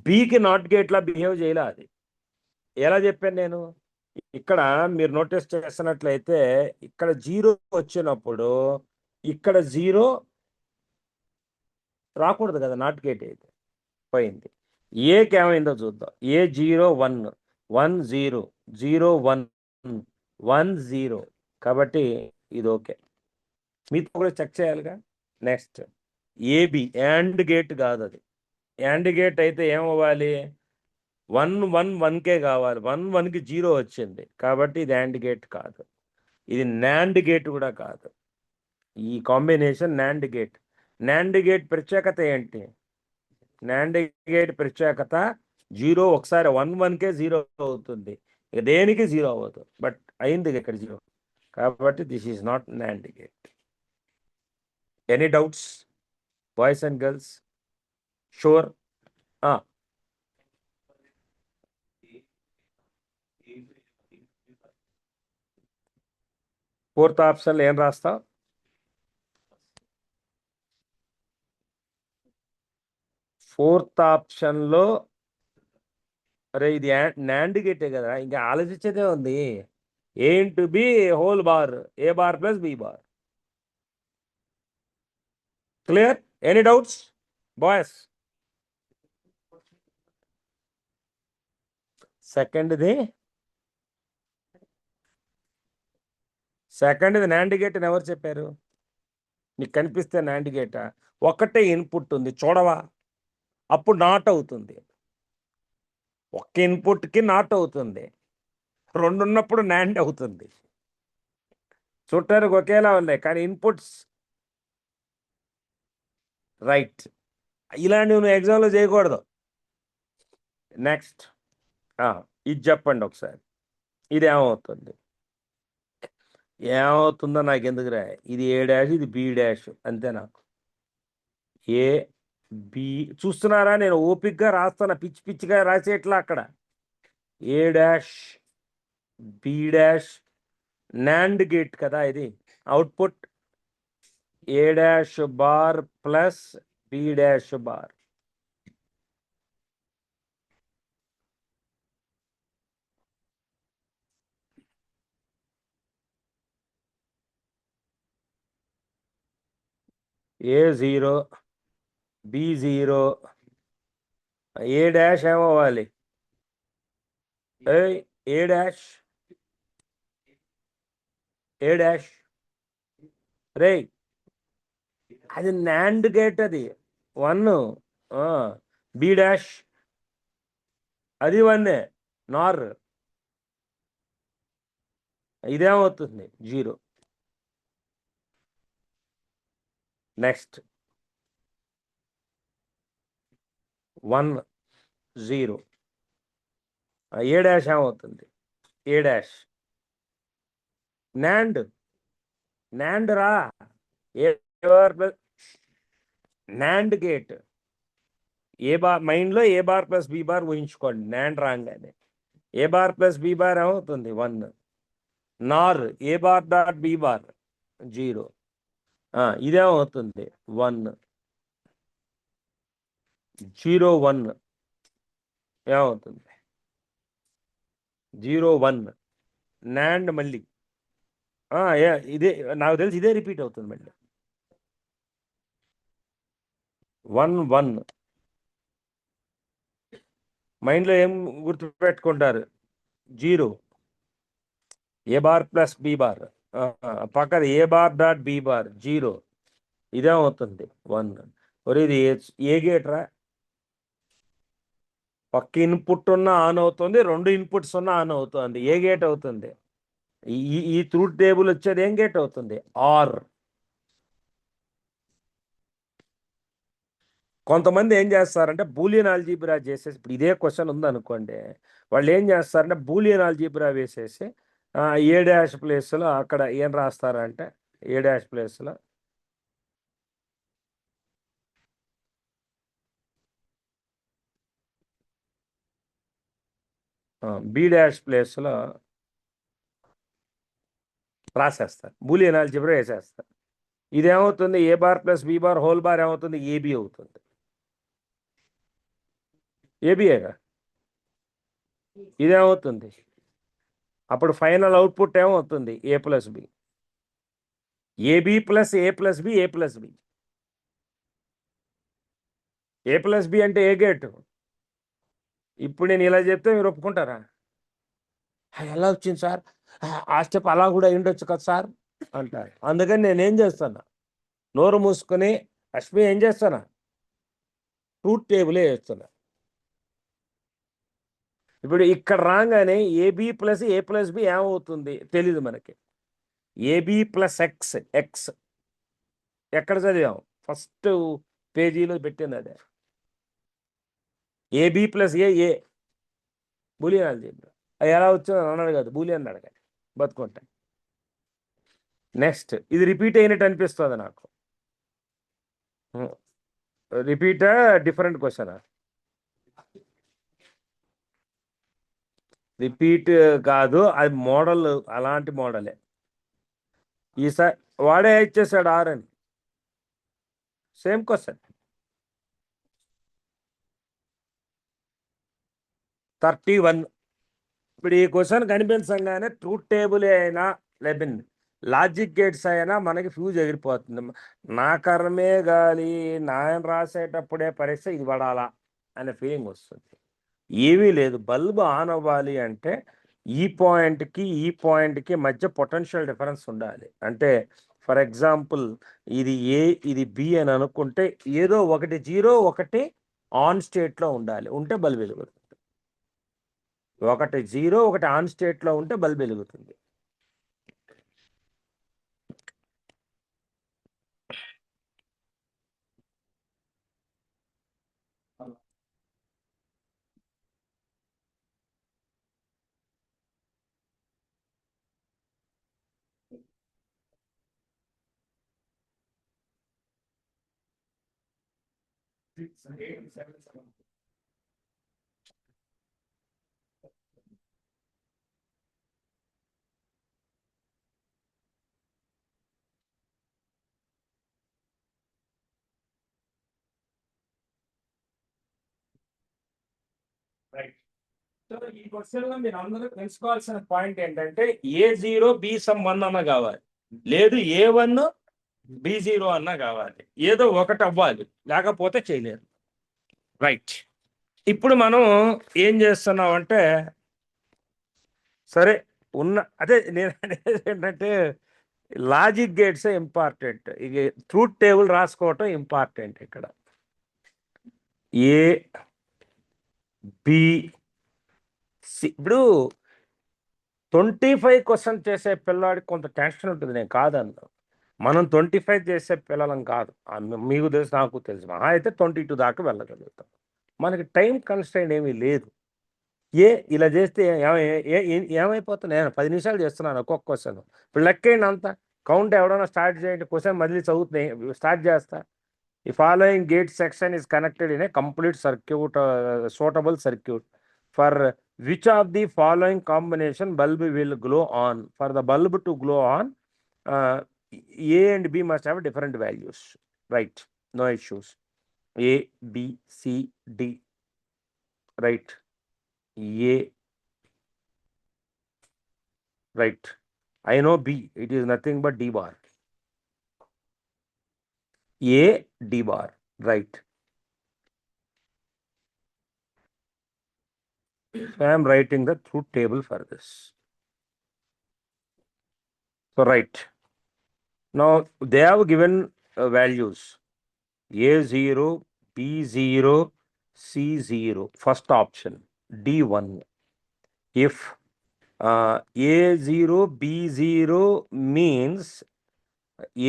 బికి నాట్ గేట్లా బిహేవ్ చేయలే. అది ఎలా చెప్పాను నేను? ఇక్కడ మీరు నోటీస్ చేస్తున్నట్లయితే ఇక్కడ 0 వచ్చినప్పుడు ఇక్కడ 0 రాకూడదు కదా, నాట్ గేట్ అయితే పోయింది. ఏకి ఏమైందో చూద్దాం. ఏ 0 1 1 0 0 1 1 0. కాబట్టి ఇది ఓకే. మీతో కూడా చెక్ చేయాలిగా. నెక్స్ట్ ఏబి యాండ్ గేట్ కాదు, అది యాండ్ గేట్ అయితే ఏమవ్వాలి, 1 1 1కే కావాలి. 1 1కి 0 వచ్చింది కాబట్టి ఇది యాండ్ గేట్ కాదు. ఇది నాండ్ గేట్ కూడా కాదు. ఈ combination NAND gate. Nand gate ప్రత్యేకత ఏంటి? నాండ్ గేట్ ప్రత్యేకత 0 ఒకసారి 1 1కే 0 అవుతుంది, ఇక దేనికి 0 అవ్వదు. బట్ అయింది ఇక్కడ 0, కాబట్టి this is not NAND gate. Any doubts boys and girls? Sure. Fourth ఆప్షన్లో ఏం రాస్తావు? ఫోర్త్ ఆప్షన్లో అరే ఇది నాండ్ గేటే కదా, ఇంకా ఆలోచించేదే ఉంది. A into B whole bar, A bar plus B bar. Clear? Any doubts boys? సెకండ్ది సెకండ్ది నాండ్ గేట్ అని ఎవరు చెప్పారు? నీకు కనిపిస్తే నాండ్ గేటా? ఒకటే ఇన్పుట్ ఉంది, చూడవా? అప్పుడు నాట్ అవుతుంది. ఒక్క ఇన్పుట్కి నాట్ అవుతుంది, రెండు ఉన్నప్పుడు నాండ్ అవుతుంది. చూడటానికి ఒకేలా ఉన్నాయి కానీ ఇన్పుట్స్ రైట్. ఇలాంటివి నువ్వు ఎగ్జామ్లో చేయకూడదు. నెక్స్ట్ ఇది చెప్పండి ఒకసారి, ఇది ఏమవుతుంది? ఏమవుతుందో నాకు ఎందుకురా, ఇది ఏ డాష్, ఇది బి డాష్, అంతే. నాకు ఏ బి చూస్తున్నారా? నేను ఓపిక్గా రాస్తాను, పిచ్చి పిచ్చిగా రాసేట్లా. అక్కడ A dash B dash nand gate కదా ఇది. Output A dash bar plus B dash bar. A zero B zero, A dash ఏమవ్వాలి? ఏ డాష్ ఏ డాష్ రే, అది నాండ్ గేట్, అది 1. బి డాష్ అది 1, నార్ ఇదేమవుతుంది? 0. నెక్స్ట్ 1 0, ఏ డాష్ ఏమవుతుంది? ఏ డాష్ నాండ్ రా. ఏ bar plus NAND gate, A bar మైండ్లో ఏ bar plus B bar ఊహించుకోండి. NAND రాగానే ఏ bar plus B bar ఏమవుతుంది? 1. నార్ ఏ బార్ డాట్ బి బార్ 0. ఇదేమవుతుంది? 1 0 1 ఏమవుతుంది? 0 1 నాండ్ మళ్ళీ ఇదే నాకు తెలిసి ఇదే రిపీట్ అవుతుంది మళ్ళీ. 1 1 మైండ్లో ఏం గుర్తుపెట్టుకుంటారు? 0 ఏ బార్ ప్లస్ బి బార్, పక్కన ఏ బార్ డాట్ బి బార్ 0. ఇదేమవుతుంది? 1. ఒరే ఇది ఏ గేట్ రా? ఒక్క ఇన్పుట్ ఉన్న ఆన్ అవుతుంది, రెండు ఇన్పుట్స్ ఉన్న ఆన్ అవుతుంది. ఏ గేట్ అవుతుంది? ఈ ట్రూత్ టేబుల్ వచ్చేది ఏం గేట్ అవుతుంది? ఆర్. కొంతమంది ఏం చేస్తారంటే బూలియన్ ఆల్జీబ్రా చేసేసి, ఇప్పుడు ఇదే క్వశ్చన్ ఉందనుకోండి, వాళ్ళు ఏం చేస్తారంటే బూలియన్ ఆల్జీబ్రా వేసేసి ఏ డాష్ ప్లేస్లో అక్కడ ఏం రాస్తారంటే ఏ డాష్ ప్లేస్లో బి డాష్ ప్లేస్లో రాసేస్తారు, బూలియన్ ఆల్జీబ్రా వేసేస్తారు. ఇదేమవుతుంది? A bar plus B bar whole bar ఏమవుతుంది? ఏబి అవుతుంది. ఏబిఏగా ఇదేమవుతుంది? అప్పుడు ఫైనల్ అవుట్పుట్ ఏమవుతుంది? A plus B. AB plus A plus B, A plus B. A plus B అంటే ఏ గేట్. ఇప్పుడు నేను ఇలా చెప్తే మీరు ఒప్పుకుంటారా? ఎలా వచ్చింది సార్? ఆ స్టెప్ అలా కూడా ఉండొచ్చు కదా సార్ అంటారు. అందుకని నేనేం చేస్తాను, నోరు మూసుకొని అశ్మి ఏం చేస్తానా, ట్రూత్ టేబులే వేస్తున్నా. ఇప్పుడు ఇక్కడ రాగానే AB plus A plus B ఏమవుతుంది తెలీదు మనకి. ఏబి ప్లస్ ఎక్స్, ఎక్స్ ఎక్కడ చదివాం? ఫస్ట్ పేజీలో పెట్టింది అదే. ఏబి ప్లస్ ఏ బూలియన్ ఆల్జీబ్రా. అది ఎలా వచ్చిందో అన్నాడు కదా, బూలియన్ అడగాలి బతుకుంటా. నెక్స్ట్ ఇది రిపీట్ అయినట్టు అనిపిస్తుంది నాకు. రిపీటా డిఫరెంట్ క్వశ్చనా? రిపీట్ కాదు, అది మోడల్ అలాంటి మోడలే. ఈసారి వాడే ఇచ్చేసాడు ఆర్ అని, సేమ్ క్వశ్చన్. 31. ఇప్పుడు ఈ క్వశ్చన్ కనిపించగానే ట్రూత్ టేబుల్ అయినా లెబిన్ లాజిక్ గేట్స్ అయినా మనకి ఫ్యూజ్ ఎగిరిపోతుంది. నా కర్మే గాలి, నాయన రాసేటప్పుడే పరీక్ష ఇది పడాలా అనే ఫీలింగ్ వస్తుంది. ఏమీ లేదు, బల్బ్ ఆన్ అవ్వాలి అంటే ఈ పాయింట్కి మధ్య పొటెన్షియల్ డిఫరెన్స్ ఉండాలి. అంటే ఫర్ ఎగ్జాంపుల్ ఇది ఏ ఇది బి అని అనుకుంటే ఏదో ఒకటి 0 ఒకటి ఆన్ స్టేట్లో ఉండాలి, ఉంటే బల్బ్ వెలుగుతుంది. ఒకటి 0 ఒకటి ఆన్ స్టేట్లో ఉంటే బల్బ్ వెలుగుతుంది. రైట్. సో ఈ క్వశ్చన్ లో మీరు అందరూ తెలుసుకోవాల్సిన పాయింట్ ఏంటంటే A0 B1 అన్న కావాలి, లేదు A1 B0 అన్న కావాలి, ఏదో ఒకటి అవ్వాలి, లేకపోతే చేయలేరు. రైట్. ఇప్పుడు మనం ఏం చేస్తున్నాం అంటే సరే అదే నేను అనేది ఏంటంటే లాజిక్ గేట్స్ ఇంపార్టెంట్. ఇక ట్రూత్ టేబుల్ రాసుకోవటం ఇంపార్టెంట్. ఇక్కడ ఏ బి సి. ఇప్పుడు 25 క్వశ్చన్ చేసే పిల్లాడికి కొంత టెన్షన్ ఉంటుంది, నేను కాదన్నా. మనం 25 చేసే పిల్లలం కాదు, మీకు తెలుసు నాకు తెలుసు. మహా అయితే 22 దాకా వెళ్ళగలుగుతాం. మనకి టైం కన్స్ట్రైంట్ ఏమీ లేదు. ఇలా చేస్తే ఏమైపోతుంది? నేను 10 నిమిషాలు చేస్తున్నాను ఒక్కొక్క క్వశ్చన్. ఇప్పుడు లెక్కేయండి అంతా, కౌంట్ ఎవడన్నా స్టార్ట్ చేయండి, క్వశ్చన్ మళ్ళీ చదువుతున్నాయి స్టార్ట్ చేస్తా. ఈ following gate section is connected in a complete circuit, suitable circuit. For which of the following combination bulb will glow on? For the bulb to glow on, A and B must have different values. Right, no issues. A, B, C, D. Right. A. Right. I know B. It is nothing but D bar. A, D bar. Right. So I am writing the truth table for this. So right. Now they have given values A0, B0, C0. First option D1. If A0, B0 means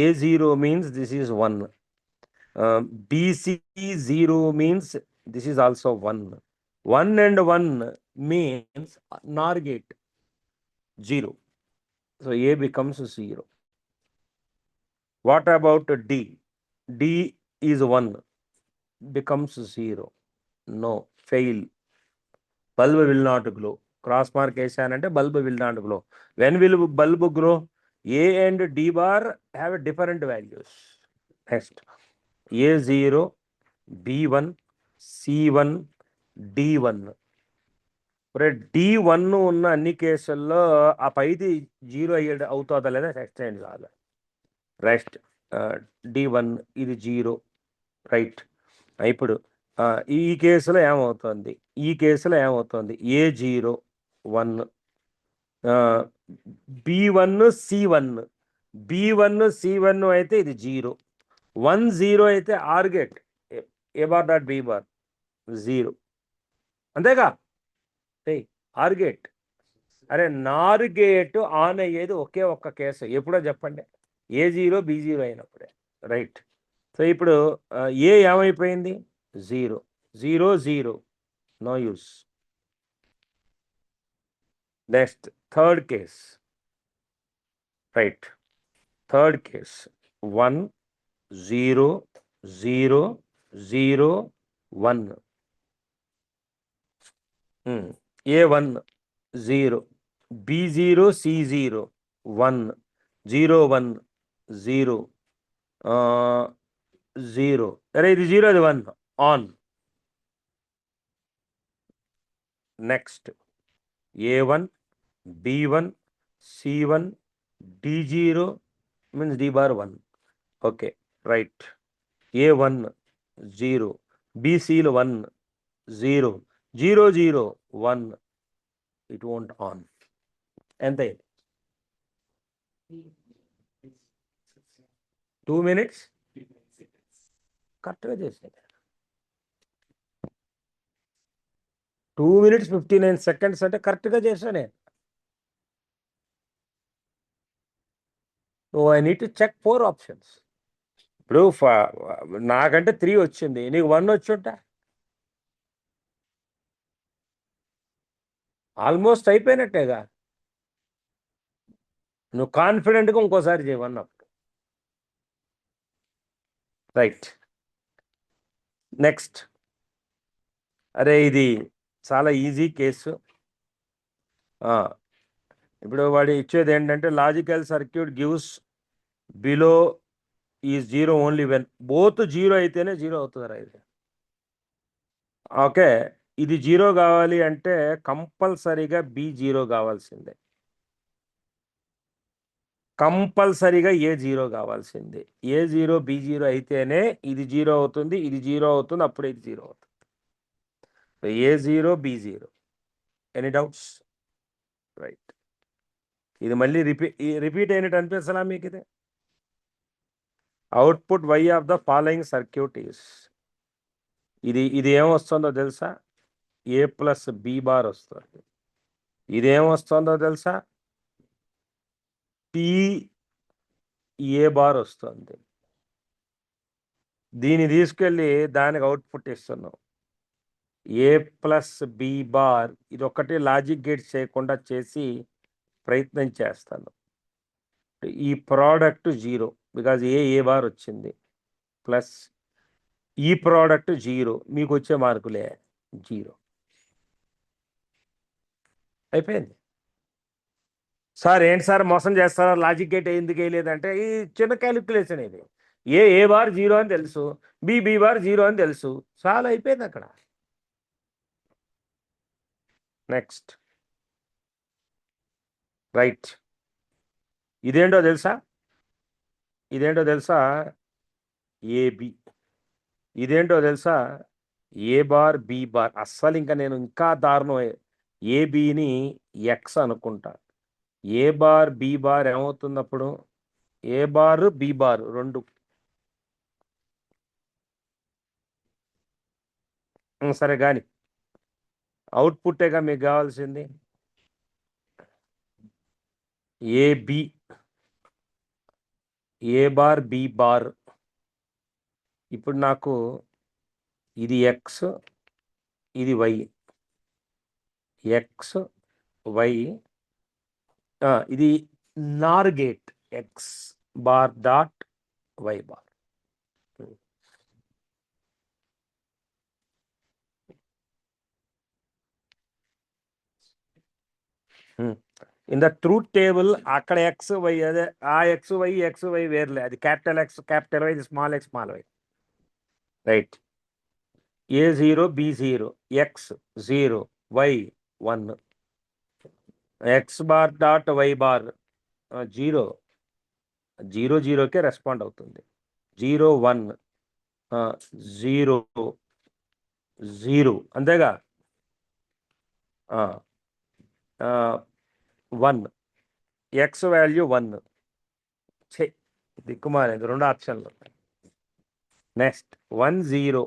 A0 means this is 1. BC0 means this is also 1. 1 and 1 means NOR gate 0. So A becomes 0. What about D? D is 1, becomes 0. No, fail. Bulb will not glow. Cross mark and bulb will not glow. When will bulb glow? A and D bar have different values. Next, A0, B1, C1, D1. D1 ఉన్న అన్ని కేసుల్లో ఆ పైది 0 అవుతుందా లేదా extend కాదు. Rest D1 ఇది 0. Right. ఇప్పుడు ఈ కేసులో ఏమవుతుంది? A0 1, B1 C1. B1 C1 అయితే ఇది 0. 1 0 అయితే OR gate A bar dot B bar 0. అంతేగా? OR gate. అరే నార్ గేట్ ఆన్ అయ్యేది ఒకే ఒక్క కేసు, ఎప్పుడో చెప్పండి? A0 B0 అయినప్పుడే. రైట్. సో ఇప్పుడు ఏ ఏమైపోయింది? 0 0 0. No use. Next third case. Right. Third case 1 0 0 0 1. A1 0, B0 C0 1 0 1 0 0. అరే ఇది 0 అది 1 on. Next A1 B1 C1 D0 means D bar 1. Okay. Right. A1 0, BC 1 0 0 0 1. It won't on. ఎంత అయింది? 2 minutes కరెక్ట్గా చేసాను. 2 minutes 59 seconds అంటే కరెక్ట్గా చేశాను. So I need to check 4 options. ఇప్పుడు నాకంటే 3 వచ్చింది, నీకు 1 వచ్చుంటా, ఆల్మోస్ట్ అయిపోయినట్టేగా. నువ్వు కాన్ఫిడెంట్గా ఇంకోసారి చేయి 1 అప్పుడు. Right, next. అరే ఇది చాలా ఈజీ కేసు. ఇప్పుడు వాడు ఇచ్చేది ఏంటంటే లాజికల్ సర్క్యూట్ గివ్స్ బిలో ఈ 0 ఓన్లీ వెన్ బోత్ 0 అయితేనే 0 అవుతుందిరా ఇది. ఓకే, ఇది 0 కావాలి అంటే కంపల్సరీగా బి 0 కావాల్సిందే, కంపల్సరీగా ఏ 0 కావాల్సిందే. ఏ 0 బి 0 అయితేనే ఇది 0 అవుతుంది, ఇది 0 అవుతుంది, అప్పుడు ఇది 0 అవుతుంది. A 0 B 0. Any doubts? Right, ఇది మళ్ళీ రిపీట్ అయినట్టు అనిపిస్తుందా మీకు? ఇది output Y of the following circuit is, ఇది ఏమొస్తుందో తెలుసా? ఏ ప్లస్ బి బార్ వస్తుంది. ఇదేమొస్తుందో తెలుసా? టి ఏ బార్ వస్తుంది. దీన్ని తీసుకెళ్ళి దానికి అవుట్పుట్ ఇస్తున్నాం, ఏ ప్లస్ బి బార్. ఇది ఒక్కటి లాజిక్ గేట్ చేయకుండా చేసి ప్రయత్నం చేస్తాను. ఈ ప్రోడక్ట్ 0 బికాజ్ ఏ బార్ వచ్చింది, ప్లస్ ఈ ప్రోడక్ట్ 0, మీకు వచ్చే మార్కులే 0. అయిపోయింది. సార్ ఏంటి సార్ మోసం చేస్తారా, లాజిక్ గేట్ ఎందుకు వేయలేదంటే ఈ చిన్న క్యాలిక్యులేషన్ ఇది. ఏ బార్ 0 అని తెలుసు, బి బార్ 0 అని తెలుసు, చాలా అయిపోయింది అక్కడ. Next, right. ఇదేంటో తెలుసా? ఏబి. ఇదేంటో తెలుసా? ఏ బార్ బి బార్. అస్సలు ఇంకా దారుణం. ఏబిని ఎక్స్ అనుకుంటా. ఏ బార్ బి బార్ ఏమవుతుంది అప్పుడు? ఏ బార్ బి బార్ రెండు. సరే కానీ అవుట్పుట్టేగా మీకు కావాల్సింది. ఏబి, ఏ బార్ బి బార్. ఇప్పుడు నాకు ఇది ఎక్స్, ఇది వై. ఎక్స్ వై, ఇది nor gate, X bar dot Y bar. In the truth table అక్కడ ఎక్స్ వై, అదే ఆ ఎక్స్ వై వేర్లే. అది క్యాపిటల్ ఎక్స్ క్యాపిటల్ వై, ఇది small X small Y. Right, A 0 B 0, X 0 Y 1, X bar dot Y bar 0. 0కే respond అవుతుంది. 0 1 0 0 అంతేగా. 1 X value 1. దిక్కుమాలేదు, 2 ఆప్షన్లు. నెక్స్ట్ 1 0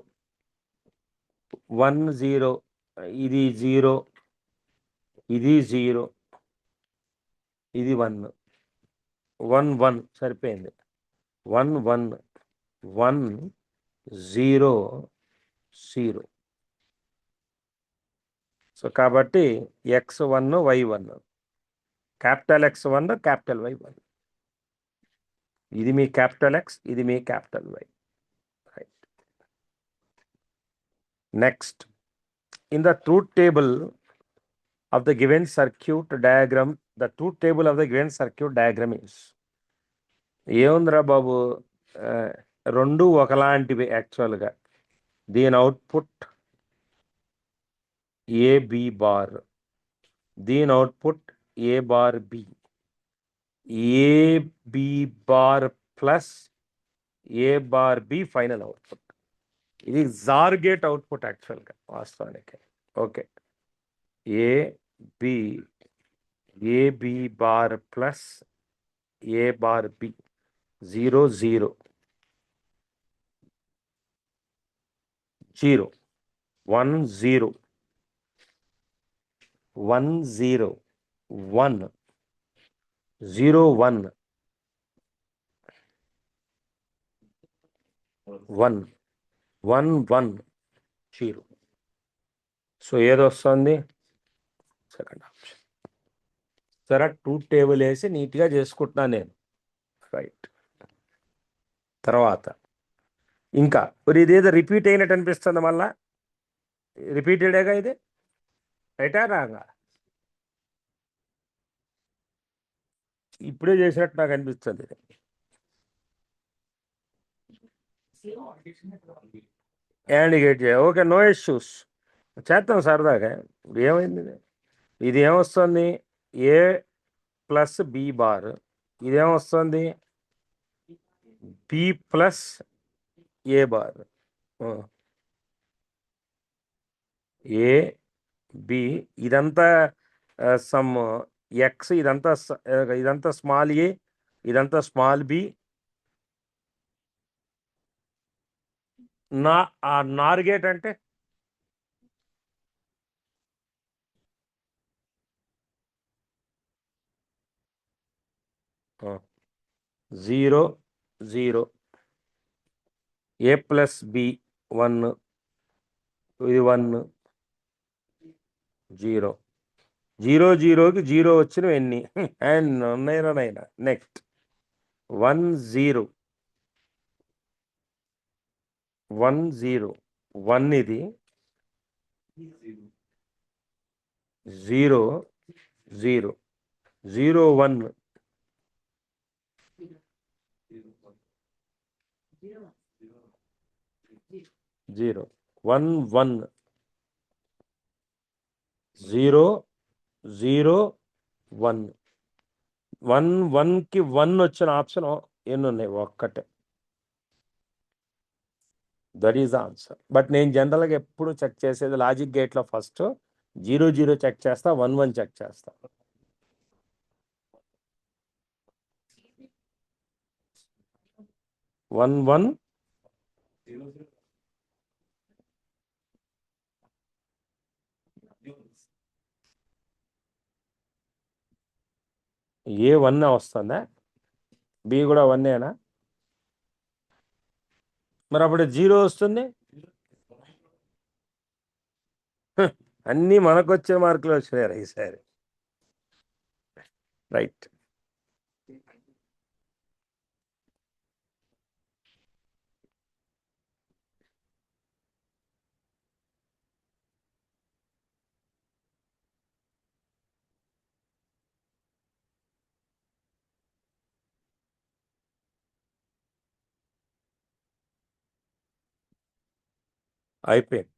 1 0, ఇది 0, ఇది 0, ఇది 1 1 1 సరిపోయింది. 1 1 1 0 0. సో కాబట్టి x1 y1, capital X1 capital Y1. ఇది మీ క్యాపిటల్ X, ఇది మీ capital Y. Right, next. In the truth table of the given circuit diagram, the truth table of the given circuit diagram is. ఏముందిరా బాబు, రెండు ఒకలాంటివి యాక్చువల్గా. దీని అవుట్పుట్ ఏ బి బార్, దీని output A bar B. A B bar plus A bar B final output. ఇది XOR gate output యాక్చువల్గా వాస్తవానికి. Okay, A B AB bar plus A bar B. 0, 0. 0. 1, 0. 1, 0. 1. 0, 1. 1. 1, 1. 0. So ఏదొస్తుంది? Second option. సరే, truth table వేసి నీట్గా చేసుకుంటున్నాను నేను. రైట్. తర్వాత ఇంకా మరి ఇదేదో రిపీట్ అయినట్టు అనిపిస్తుంది. మళ్ళా రిపీటెడేగా ఇది. రైటా రాగా? ఇప్పుడే చేసినట్టు నాకు అనిపిస్తుంది ఇది. యాండికేట్ చేయ. Okay, no issues. చేద్దాం సరదాగా. ఏమైంది ఇది? ఇది ఏమొస్తుంది? A plus B bar. ఇదేమొస్తుంది? B plus A bar. A B ఇదంతా సమ్ ఎక్స్, ఇదంతా స్మాల్ ఏ, ఇదంతా స్మాల్ బి. నార్ గేట్ అంటే 0, 0. ఏ ప్లస్ బి 1, ఇది 1, 0. 0, 0కి 0 వచ్చినవి ఎన్ని? అండ్ నైనా. నెక్స్ట్ 1, 0. 1, 0. 1 ఇది 0, 0. 0, 1. 0. 1, 1. 0, 0, 1. 1, 1కి 1 వచ్చిన ఆప్షన్ ఎన్ని ఉన్నాయి? ఒక్కటే. That is answer. బట్ నేను జనరల్గా ఎప్పుడు చెక్ చేసేది లాజిక్ గేట్లో ఫస్ట్ 0, 0 చెక్ చేస్తా, 1, 1 చెక్ చేస్తా. వన్ వన్ ఏ 1 వస్తుందా? బి కూడా 1ఏనా? మరి అప్పుడు 0 వస్తుంది. అన్నీ మనకు వచ్చే మార్కులు వచ్చినాయి ఈసారి. రైట్. అయిపోయింది.